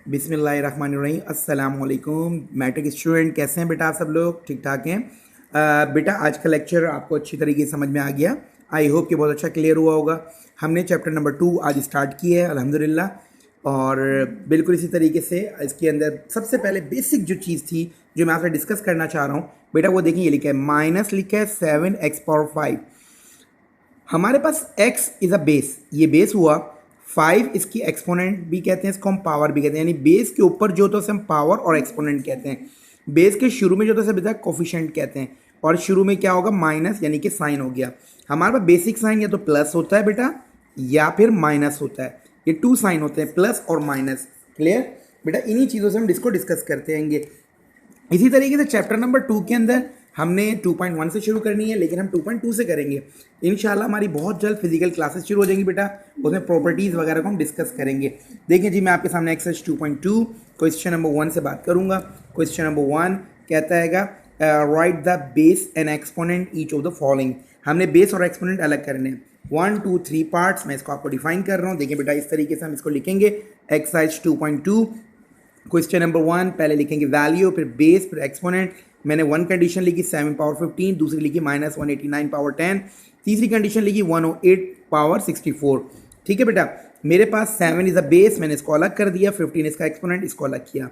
बिस्मिल्लाहिर्रहमानिर्रहीम अस्सलाम वालेकुम। मैट्रिक स्टूडेंट कैसे हैं बेटा? आप सब लोग ठीक ठाक हैं? बेटा आज का लेक्चर आपको अच्छी तरीके से समझ में आ गया। आई होप कि बहुत अच्छा क्लियर हुआ होगा। हमने चैप्टर नंबर 2 आज स्टार्ट किया है अल्हम्दुलिल्लाह। और बिल्कुल इसी तरीके से इसके अंदर सबसे पहले बेसिक जो चीज़ थी जो मैं आपसे डिस्कस करना चाह रहा हूँ बेटा, वो देखिए, ये लिखा है माइनस, लिखा है 7x⁵। हमारे पास x इज़ अ बेस, ये बेस हुआ। 5 इसकी एक्सपोनेंट भी कहते हैं, इसको हम पावर भी कहते हैं, यानी बेस के ऊपर जो होता है उसे हम पावर और एक्सपोनेंट कहते हैं। बेस के शुरू में जो होता है बेटा कोफिशिएंट कहते हैं, और शुरू में क्या होगा? माइनस, यानी कि साइन हो गया। हमारे पास बेसिक साइन या तो प्लस होता है बेटा या फिर माइनस होता है। ये 2 साइन होते हैं, प्लस और माइनस। क्लियर बेटा? इन्हीं चीज़ों से हम इसको डिस्कस करते रहेंगे। इसी तरीके से चैप्टर नंबर 2 के अंदर हमने 2.1 से शुरू करनी है, लेकिन हम 2.2 से करेंगे इंशाल्लाह। हमारी बहुत जल्द फिजिकल क्लासेस शुरू हो जाएंगी बेटा, उसमें प्रॉपर्टीज़ वगैरह को हम डिस्कस करेंगे। देखिए जी, मैं आपके सामने एक्सरसाइज 2.2 क्वेश्चन नंबर 1 से बात करूंगा। क्वेश्चन नंबर 1 कहता है right the base and exponent each of the following. हमने बेस और एक्सपोनेंट अलग करने हैं, 1 2 3 पार्ट्स। मैं इसको आपको डिफाइन कर रहा हूँ। देखिए बेटा, इस तरीके से हम इसको लिखेंगे। एक्सरसाइज 2.2 क्वेश्चन नंबर 1, पहले लिखेंगे वैल्यू, फिर बेस, फिर एक्सपोनेंट। मैंने 1 कंडीशन लिखी 7 पावर 15, दूसरी लिखी -189 पावर 10, तीसरी कंडीशन लिखी 108 पावर 64। ठीक है बेटा, मेरे पास 7 इज़ अ बेस, मैंने इसको अलग कर दिया, 15 इसका एक्सपोनेंट, इसको अलग किया।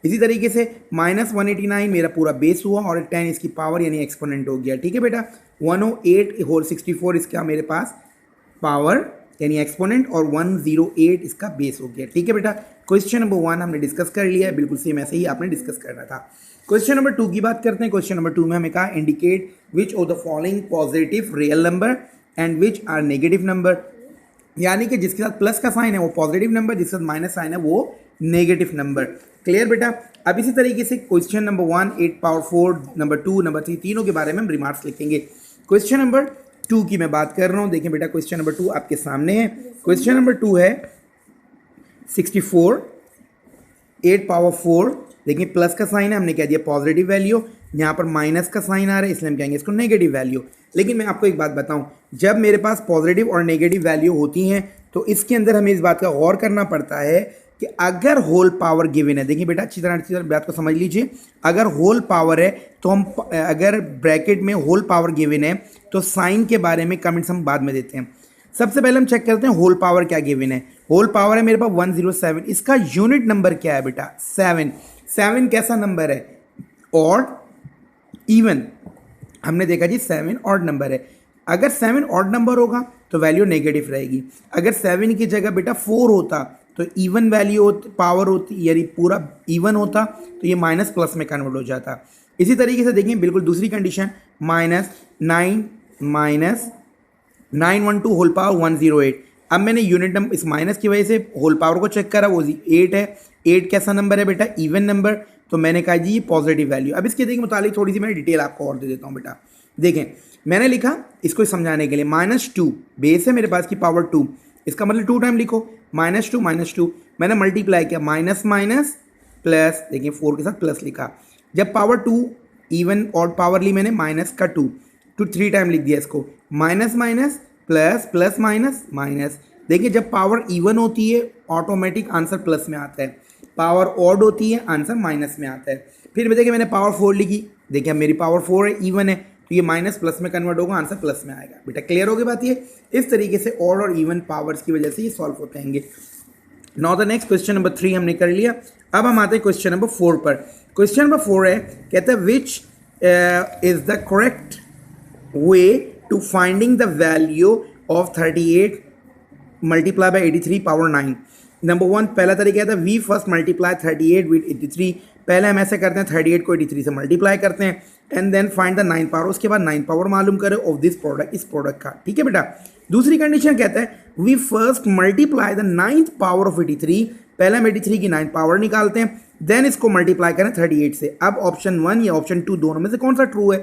इसी तरीके से -189 मेरा पूरा बेस हुआ और 10 इसकी पावर यानी एक्सपोनेंट हो गया। ठीक है बेटा, 108 होल 64 इसका मेरे पास पावर यानी एक्सपोनेंट, और 108 इसका बेस हो गया। ठीक है बेटा, क्वेश्चन नंबर 1 हमने डिस्कस कर लिया है, बिल्कुल सेम ऐसे ही आपने डिस्कस करना था। क्वेश्चन नंबर 2 की बात करते हैं। क्वेश्चन नंबर 2 में हमें कहा indicate which of the following positive real number and which are negative number, यानी कि जिसके साथ प्लस का साइन है वो पॉजिटिव नंबर, जिसके साथ माइनस साइन है वो नेगेटिव नंबर। क्लियर बेटा? अब इसी तरीके से question number 1 8 power 4, number 2, number 3, तीनों के बारे में हम रिमार्क्स लिखेंगे। क्वेश्चन नंबर 2 की मैं बात कर रहा हूँ। देखिए बेटा, क्वेश्चन नंबर 2 आपके सामने है। क्वेश्चन नंबर 2 है 64 8 पावर 4। देखिए प्लस का साइन है, हमने कह दिया पॉजिटिव वैल्यू, यहाँ पर माइनस का साइन आ रहा है इसलिए हम कहेंगे इसको नेगेटिव वैल्यू। लेकिन मैं आपको एक बात बताऊं, जब मेरे पास पॉजिटिव और नेगेटिव वैल्यू होती हैं तो इसके अंदर हमें इस बात का गौर करना पड़ता है कि अगर होल पावर गिवन है, देखिए बेटा अच्छी तरह बात को समझ लीजिए, अगर होल पावर है तो हम, अगर ब्रैकेट में होल पावर गिवन है तो साइन के बारे में कमेंट्स हम बाद में देते हैं। सबसे पहले हम चेक करते हैं होल पावर क्या गिवन है। होल पावर है मेरे पास 107, इसका यूनिट नंबर क्या है बेटा? 7। 7 कैसा नंबर है? Odd, even. हमने देखा जी 7 ऑड नंबर है। अगर 7 ऑड नंबर होगा तो वैल्यू नेगेटिव रहेगी। अगर 7 की जगह बेटा 4 होता तो इवन वैल्यू पावर होती, यानी पूरा इवन होता तो ये माइनस प्लस में कन्वर्ट हो जाता। इसी तरीके से देखिए बिल्कुल दूसरी कंडीशन, -912 होल पावर 108। अब मैंने यूनिट नंबर इस माइनस की वजह से होल पावर को चेक करा, वो 8 है। 8 कैसा नंबर है बेटा? इवन नंबर, तो मैंने कहा जी ये पॉजिटिव वैल्यू। अब इसके देखिए मुतालिक थोड़ी सी मैं डिटेल आपको और दे देता हूँ बेटा। देखें मैंने लिखा इसको समझाने के लिए -2 बेस है मेरे पास की पावर 2, इसका मतलब 2 टाइम लिखो। -2 मैंने मल्टीप्लाई किया, माइनस माइनस प्लस, देखिए 4 के साथ प्लस लिखा। जब पावर 2 इवन और पावर ली मैंने माइनस का 2 3 टाइम लिख दिया इसको, minus minus plus, plus minus minus. देखिए जब पावर इवन होती है ऑटोमेटिक आंसर प्लस में आता है, पावर ऑड होती है आंसर माइनस में आता है। फिर देखिए मैंने पावर 4 लिखी, देखिए मेरी पावर 4 है, इवन है, तो ये माइनस प्लस में कन्वर्ट होगा, आंसर प्लस में आएगा। बेटा क्लियर हो गई बात? ये इस तरीके से ऑड और इवन पावर्स की वजह से ये सॉल्व होते हैं। Now the next question number 3 हमने कर लिया। अब हम आते हैं क्वेश्चन नंबर 4 पर। क्वेश्चन नंबर 4 है, कहते हैं which is the correct way to finding the value of 38 multiply by 83 power 9। Number 1 पहला तरीका था, वी फर्स्ट मल्टीप्लाई 38 विद 83। पहले हम ऐसे करते हैं 38 को 83 से मल्टीप्लाई करते हैं and then find the 9 power, उसके बाद 9 पावर मालूम करें ऑफ दिस प्रोडक्ट, इस प्रोडक्ट का। ठीक है बेटा, दूसरी कंडीशन कहता है we first multiply the 9th power of 83। पहले हम 83 की 9 पावर निकालते हैं, देन इसको मल्टीप्लाई करें 38 से। अब ऑप्शन 1 या ऑप्शन 2 दोनों में से कौन सा ट्रू है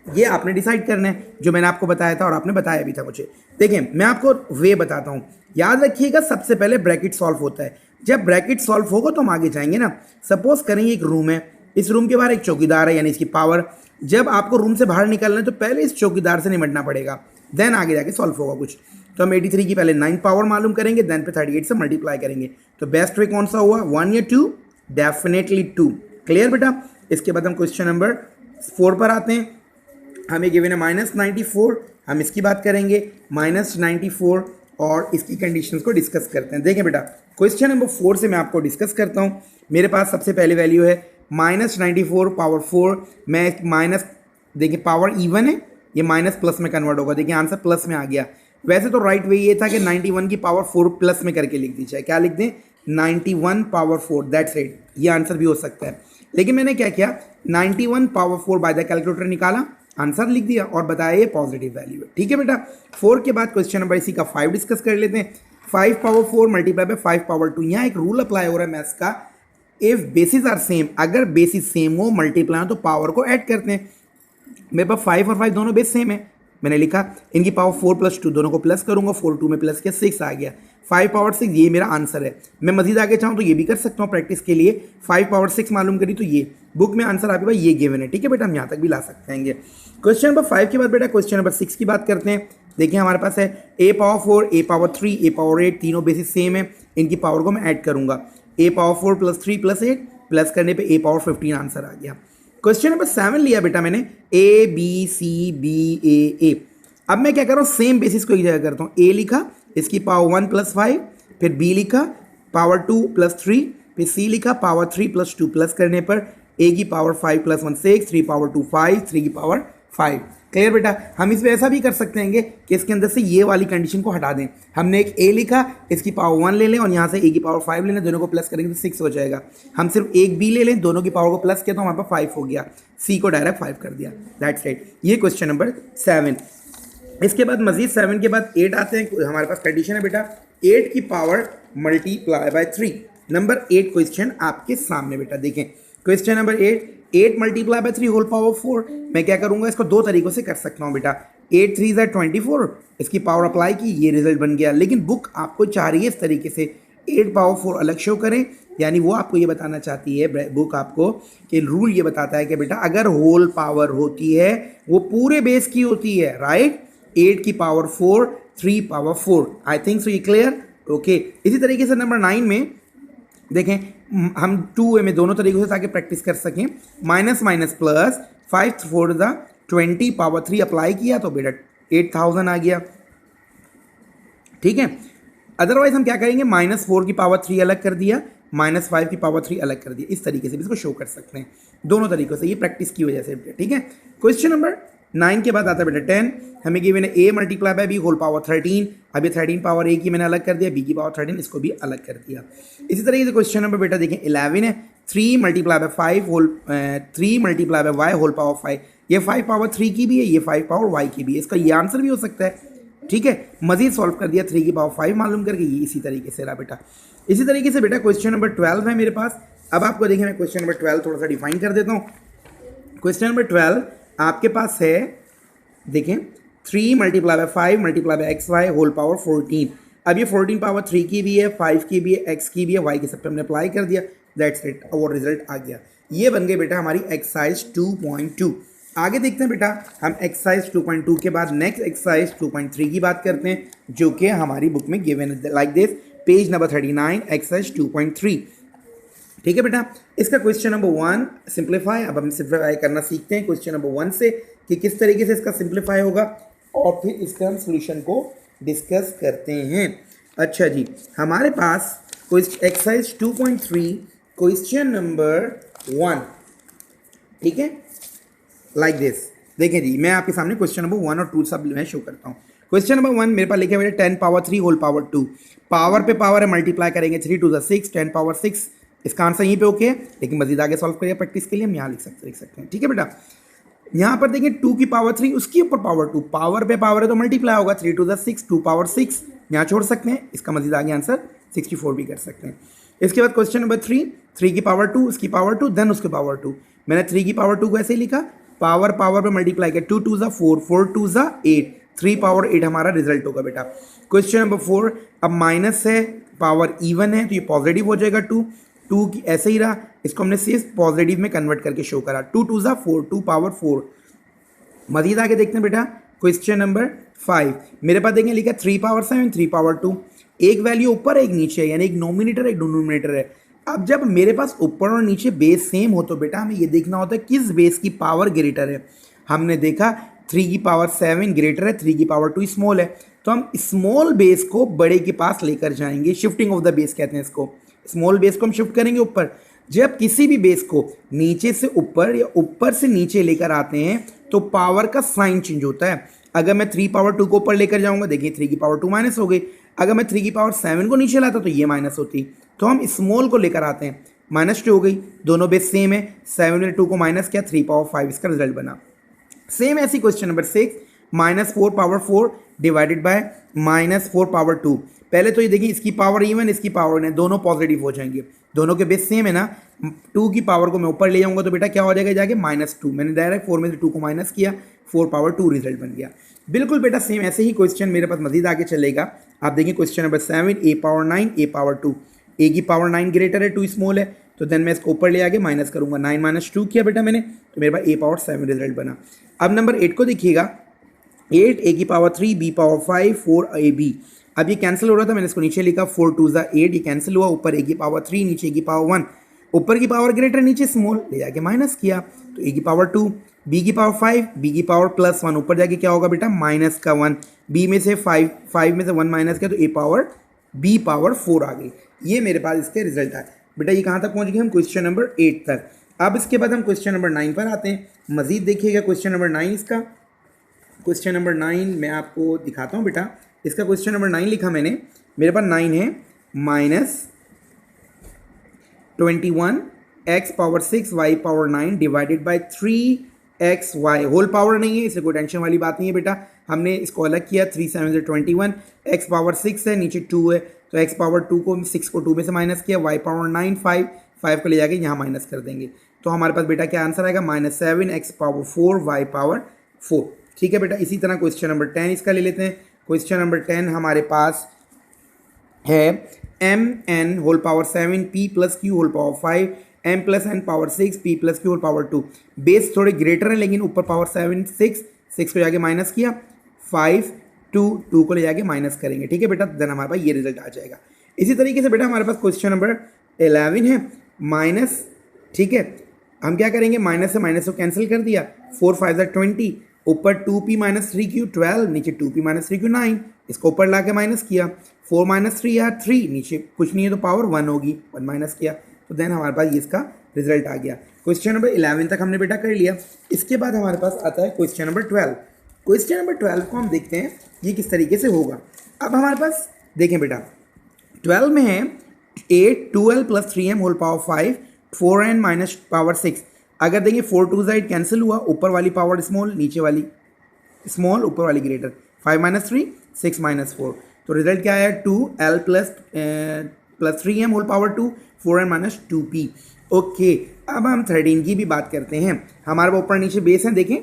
ये आपने डिसाइड करना है, जो मैंने आपको बताया था और आपने बताया भी था मुझे। देखिए मैं आपको वे बताता हूँ, याद रखिएगा सबसे पहले ब्रैकेट सॉल्व होता है। जब ब्रैकेट सॉल्व होगा तो हम आगे जाएंगे ना। सपोज करेंगे एक रूम है, इस रूम के बाहर एक चौकीदार है, यानी इसकी पावर। जब आपको रूम से बाहर निकलना है तो पहले इस चौकीदार से निपटना पड़ेगा, देन आगे जाके सॉल्व होगा कुछ। तो हम 83 की पहले 9 पावर मालूम करेंगे, देन पे 38 से मल्टीप्लाई करेंगे। तो बेस्ट वे कौन सा हुआ, 1 या 2? डेफिनेटली 2। क्लियर बेटा। इसके बाद हम क्वेश्चन नंबर 4 पर आते हैं। हमें गिवन है -94, हम इसकी बात करेंगे -94 और इसकी कंडीशंस को डिस्कस करते हैं। देखें बेटा, क्वेश्चन नंबर 4 से मैं आपको डिस्कस करता हूँ। मेरे पास सबसे पहले वैल्यू है -94 पावर 4। मैं माइनस, देखिए पावर इवन है, ये माइनस प्लस में कन्वर्ट होगा। देखिए आंसर प्लस में आ गया। वैसे तो राइट वे ये था कि 91 की पावर 4 प्लस में करके लिख दी जाए। क्या लिख दें, 91 पावर 4, दैट्स इट। ये आंसर भी हो सकता है, लेकिन मैंने क्या किया, 91 पावर 4 बाय द कैलकुलेटर निकाला, आंसर लिख दिया और बताया ये पॉजिटिव वैल्यू है। ठीक है बेटा। 4 के बाद क्वेश्चन नंबर इसी का 5 डिस्कस कर लेते हैं। 5 पावर 4 मल्टीप्लाई बाय 5 पावर 2। यहाँ एक रूल अप्लाई हो रहा है मैथ्स का, इफ बेसिस आर सेम, अगर बेसिस सेम हो मल्टीप्लाई हो तो पावर को ऐड करते हैं। मेरे पास 5 और 5 दोनों बेस सेम है, मैंने लिखा इनकी पावर 4 + 2, दोनों को प्लस करूंगा, 4 2 में प्लस किया 6 आ गया। 5 पावर 6 ये मेरा आंसर है। मैं मजीद आगे चाहूँ तो ये भी कर सकता हूँ प्रैक्टिस के लिए। 5 पावर 6 मालूम करी तो ये बुक में आंसर आपके पास ये गिवन है। ठीक है बेटा, हम यहाँ तक भी ला सकते हैं। क्वेश्चन नंबर 5 के बाद बेटा क्वेश्चन नंबर 6 की बात करते हैं। देखिए हमारे पास है a power 4, a power 3, a power 8, तीनों बेसिस सेम है। इनकी पावर को मैं ऐड करूंगा, a पावर 4 + 3 + 8 प्लस करने पे a पावर 15 आंसर आ गया। क्वेश्चन नंबर 7 लिया बेटा मैंने, a b c b a a। अब मैं क्या कर रहा हूँ, सेम बेसिस को एक जगह करता हूँ। a लिखा, इसकी पावर 1 + 5, फिर b लिखा पावर 2 + 3, फिर c लिखा पावर 3 + 2 प्लस करने पर a की पावर 5 + 1 6, 3 पावर 2 5, 3 की पावर 5। क्लियर बेटा। हम इसमें ऐसा भी कर सकते हैं कि इसके अंदर से ये वाली कंडीशन को हटा दें। हमने एक a लिखा, इसकी पावर 1 ले लें और यहाँ से a की पावर 5 ले लें, दोनों को प्लस करेंगे तो 6 हो जाएगा। हम सिर्फ एक b ले लें, दोनों की पावर को प्लस किया तो हमारे पास 5 हो गया, c को डायरेक्ट 5 कर दिया। That's right. ये क्वेश्चन नंबर 7। इसके बाद मजीद 7 के बाद 8 आते हैं। हमारे पास कंडीशन है बेटा 8 की power multiply by 3। Number 8 question आपके सामने बेटा। देखें question number 8 multiply by 3 whole power 4। मैं क्या करूंगा, इसको दो तरीकों से कर सकता हूं बेटा। 8 3 ज़ा 24, इसकी पावर अप्लाई की, ये रिजल्ट बन गया। लेकिन बुक आपको चाह रही है इस तरीके से 8 पावर 4 अलग शो करें, यानी वो आपको ये बताना चाहती है बुक आपको कि रूल ये बताता है कि बेटा अगर होल पावर होती है वो पूरे बेस की होती है, राइट। 8 की power 4, 3 power 4। I think so ये क्लियर। ओके। इसी तरीके से नंबर 9 में देखें, हम 2 वे में दोनों तरीकों से ताकि प्रैक्टिस कर सकें। माइनस माइनस प्लस, 5 4 ज़ा 20 पावर 3 अप्लाई किया तो बेटा 8000 आ गया। ठीक है। अदरवाइज हम क्या करेंगे, -4 की पावर 3 अलग कर दिया, -5 की पावर 3 अलग कर दिया। इस तरीके से भी इसको शो कर सकते हैं दोनों तरीकों से, ये प्रैक्टिस की वजह से। ठीक है। क्वेश्चन नंबर 9 के बाद आता है बेटा 10। हमें गिवन है a multiply by b whole power 13। अब ये 13 पावर a की मैंने अलग कर दिया, b की पावर 13 इसको भी अलग कर दिया। इसी तरीके से क्वेश्चन नंबर बेटा देखें 11 है। 3 multiply by 5 whole 3 multiply by y whole power 5। ये 5 पावर 3 की भी है, ये 5 पावर y की भी है। इसका ये आंसर भी हो सकता है। ठीक है। मजीद सॉल्व कर दिया 3 की पावर 5 मालूम करके, ये इसी तरीके से रहा बेटा। इसी तरीके से बेटा क्वेश्चन नंबर 12 है मेरे पास। अब आपको देखें मैं क्वेश्चन नंबर 12 थोड़ा सा डिफाइन कर देता हूँ। क्वेश्चन नंबर 12 आपके पास है, देखें 3 multiply by 5 multiply by x y whole power 14। अब ये 14 पावर 3 की भी है, 5 की भी है, x की भी है, y के सब पे हमने अप्लाई कर दिया। दैट्स इट, और रिजल्ट आ गया। ये बन गई बेटा हमारी एक्सरसाइज 2.2। आगे देखते हैं बेटा हम एक्सरसाइज 2.2 के बाद नेक्स्ट एक्सरसाइज 2.3 की बात करते हैं, जो कि हमारी बुक में गिवन है like this, page number 39, exercise 2.3। ठीक है बेटा। इसका क्वेश्चन नंबर 1 सिंप्लीफाई। अब हम सिंप्लीफाई करना सीखते हैं क्वेश्चन नंबर 1 से कि किस तरीके से इसका सिंप्लीफाई होगा, और फिर इसका हम सोल्यूशन को डिस्कस करते हैं। अच्छा जी, हमारे पास एक्सरसाइज 2.3 क्वेश्चन नंबर 1। ठीक है, लाइक दिस। देखें जी, मैं आपके सामने क्वेश्चन नंबर 1 और 2 सब मैं शो करता हूँ। क्वेश्चन नंबर 1 मेरे पास लिखे हुए 10 पावर 3 होल पावर 2। पावर पे पावर है, मल्टीप्लाई करेंगे 3 2 6, 10 पावर 6। इसका आंसर यहीं पे ओके है, लेकिन मजीद आगे सॉल्व करिए प्रैक्टिस के लिए, हम यहाँ लिख सकते हैं। ठीक है बेटा। यहाँ पर देखिए 2 की पावर 3, उसके ऊपर पावर 2, पावर पे पावर है तो मल्टीप्लाई होगा, 3 2 6, 2 पावर 6 यहाँ छोड़ सकते हैं। इसका मजीद आगे आंसर 64 भी कर सकते हैं। इसके बाद क्वेश्चन नंबर 3 की पावर 2, उसकी पावर 2, देन उसके पावर 2। मैंने 3 की पावर 2 को ऐसे ही लिखा, पावर पावर पे मल्टीप्लाई किया, 2 2 4, 4 2 8, 3 पावर 8 हमारा रिजल्ट होगा बेटा। क्वेश्चन नंबर 4, अब माइनस है, पावर इवन है तो ये पॉजिटिव हो जाएगा। 2 की ऐसे ही रहा, इसको हमने सिर्फ पॉजिटिव में कन्वर्ट करके शो करा, 2 2 4, 2 पावर 4। मजीद आगे देखते हैं बेटा क्वेश्चन नंबर 5। मेरे पास देखें लिखा 3 पावर 7 3 पावर 2, एक वैल्यू ऊपर एक नीचे है, यानी एक नोमिनेटर एक डिनोमिनेटर है। अब जब मेरे पास ऊपर और नीचे बेस सेम हो तो बेटा हमें ये देखना होता है किस बेस की पावर ग्रेटर है। हमने देखा 3 की पावर 7 ग्रेटर है, 3 की पावर 2 स्मॉल है, तो हम स्मॉल बेस को बड़े के पास लेकर जाएंगे, शिफ्टिंग ऑफ द बेस कहते हैं इसको। स्मॉल बेस को हम शिफ्ट करेंगे ऊपर। जब किसी भी बेस को नीचे से ऊपर या ऊपर से नीचे लेकर आते हैं तो पावर का साइन चेंज होता है। अगर मैं 3 पावर 2 को ऊपर लेकर जाऊंगा, देखिए 3 की पावर 2 माइनस हो गई। अगर मैं 3 की पावर 7 को नीचे लाता तो ये माइनस होती। तो हम स्मॉल को लेकर आते हैं, -2 हो गई, दोनों बेस सेम है, 7 ने 2 को माइनस किया, 3 पावर 5 इसका रिजल्ट बना। सेम ऐसी question number 6, -4 power 4 divided by -4 power 2। पहले तो ये देखिए इसकी पावर इवन इसकी पावर है, दोनों पॉजिटिव हो जाएंगे, दोनों के बेस सेम है ना। 2 की पावर को मैं ऊपर ले जाऊंगा तो बेटा क्या हो जाएगा जाके -2। मैंने डायरेक्ट 4 में से 2 को माइनस किया, 4 पावर 2 रिजल्ट बन गया। बिल्कुल बेटा सेम ऐसे ही क्वेश्चन मेरे पास मजीद आगे चलेगा। आप देखिए question number 7, a power 9 a power 2। a की पावर 9 ग्रेटर है, 2 स्मॉल है, तो देन मैं इसको ऊपर ले आके माइनस करूंगा, 9 माइनस 2 किया बेटा मैंने, तो मेरे पास a पावर 7 रिजल्ट बना। अब नंबर 8 को देखिएगा, 8 a की पावर 3 b पावर 5 4 ab। अब ये कैंसिल हो रहा था, मैंने इसको नीचे लिखा 4 2 8, ये कैंसिल हुआ, ऊपर a की पावर 3 नीचे a की पावर 1, ऊपर की पावर ग्रेटर नीचे स्मॉल, ले जाके माइनस किया तो a की पावर 2, b की पावर 5 b की पावर +1, ऊपर जाके क्या होगा बेटा माइनस का 1, b में से 5 में से 1 माइनस किया तो a पावर b पावर 4 आ गई। ये मेरे पास इसके रिजल्ट आए बेटा। ये कहाँ तक पहुँच गए हम, क्वेश्चन नंबर 8 तक। अब इसके बाद हम क्वेश्चन नंबर 9 पर आते हैं। मजीद देखिएगा क्वेश्चन नंबर 9 इसका। क्वेश्चन नंबर 9 मैं आपको दिखाता हूँ बेटा। इसका क्वेश्चन नंबर 9 लिखा मैंने, मेरे पास 9 है -21 x power 6 y power 9 by बाय 3xy, होल पावर नहीं है, इससे कोई टेंशन वाली बात नहीं है बेटा। हमने इसको अलग किया, 3 7 से 21, x पावर 6 है, नीचे 2 है, तो x पावर 2 को 6 को 2 में से माइनस किया, y पावर 9 5 को ले जाके यहाँ माइनस कर देंगे, तो हमारे पास बेटा क्या आंसर आएगा -7 x पावर 4 y पावर 4। ठीक है बेटा। इसी तरह क्वेश्चन नंबर 10 इसका ले लेते हैं। क्वेश्चन नंबर 10 हमारे पास है mn whole power 7 p plus q whole power 5 m plus n power 6 p plus q whole power 2। Base थोड़े ग्रेटर है लेकिन ऊपर पावर 7 6 को जाके माइनस किया, 5 2 को ले जाके माइनस करेंगे। ठीक है बेटा, देन हमारे पास ये रिजल्ट आ जाएगा। इसी तरीके से बेटा हमारे पास क्वेश्चन नंबर 11 है माइनस, ठीक है, हम क्या करेंगे, माइनस से माइनस को कैंसिल कर दिया, 4 5 20, ऊपर 2p माइनस 3q 12, नीचे 2p माइनस 3q 9, इसको ऊपर ला के माइनस किया, 4 माइनस 3 यार 3, नीचे कुछ नहीं है तो पावर 1 होगी, 1 माइनस किया, तो देन हमारे पास ये इसका रिजल्ट आ गया। क्वेश्चन नंबर 11 तक हमने बेटा कर लिया। इसके बाद हमारे पास आता है क्वेश्चन नंबर 12। क्वेश्चन नंबर 12 को हम देखते हैं ये किस तरीके से होगा। अब हमारे पास देखें बेटा 12 में है 8 12 plus 3m whole power 5 4n minus power 6। अगर देखिए 4 2 8 कैंसिल हुआ, ऊपर वाली पावर स्मॉल, नीचे वाली स्मॉल, ऊपर वाली ग्रेटर, 5 माइनस 3 6 माइनस 4, तो रिजल्ट क्या आया 2l plus 3m whole power 2 4n minus 2p। Okay, अब हम 13 की भी बात करते हैं। हमारे पास ऊपर नीचे बेस है, देखें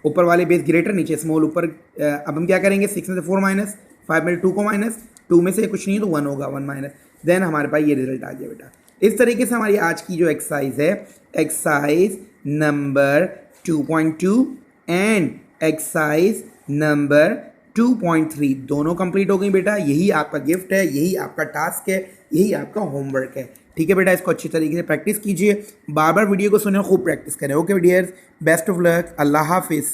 ऊपर वाले बेस ग्रेटर, नीचे स्मॉल, ऊपर अब हम क्या करेंगे, 6 में से 4 माइनस, 5 में 2 को माइनस, 2 में से कुछ नहीं तो 1 होगा, 1 माइनस, देन हमारे पास ये रिजल्ट आ गया बेटा। इस तरीके से हमारी आज की जो एक्सरसाइज है, exercise number 2.2 and exercise number 2.3 दोनों कंप्लीट हो गई बेटा। यही आपका गिफ्ट है, यही आपका टास्क है, यही आपका होमवर्क है। ठीक है बेटा, इसको अच्छी तरीके से प्रैक्टिस कीजिए, बार बार वीडियो को सुने, खूब प्रैक्टिस करें। Okay dears, best of luck, अल्लाह हाफिज़।